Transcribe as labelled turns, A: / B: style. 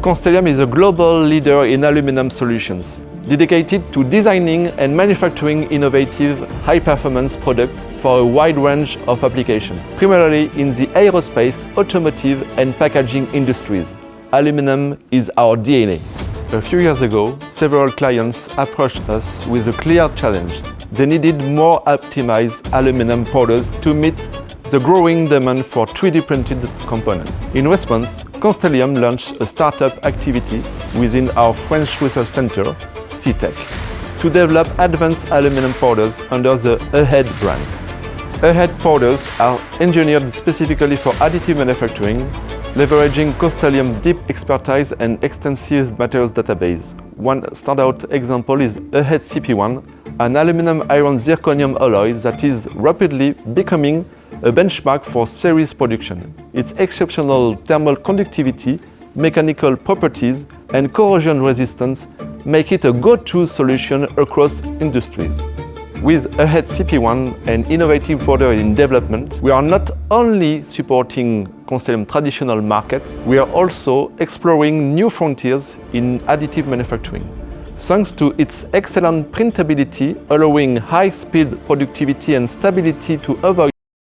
A: Constellium is a global leader in aluminum solutions, dedicated to designing and manufacturing innovative, high-performance products for a wide range of applications, primarily in the aerospace, automotive and packaging industries. Aluminum is our DNA. A few years ago, several clients approached us with a clear challenge. They needed more optimized aluminum powders to meet the growing demand for 3D printed components. In response, Constellium launched a startup activity within our French research center, CTech, to develop advanced aluminum powders under the Additive brand. Additive powders are engineered specifically for additive manufacturing, leveraging Constellium's deep expertise and extensive materials database. One standout example is Additive CP1, an aluminum iron zirconium alloy that is rapidly becoming a benchmark for series production. Its exceptional thermal conductivity, mechanical properties, and corrosion resistance make it a go-to solution across industries. With Additive CP1 and innovative powder in development, we are not only supporting Constellium traditional markets, we are also exploring new frontiers in additive manufacturing. Thanks to its excellent printability, allowing high-speed productivity and stability to avoid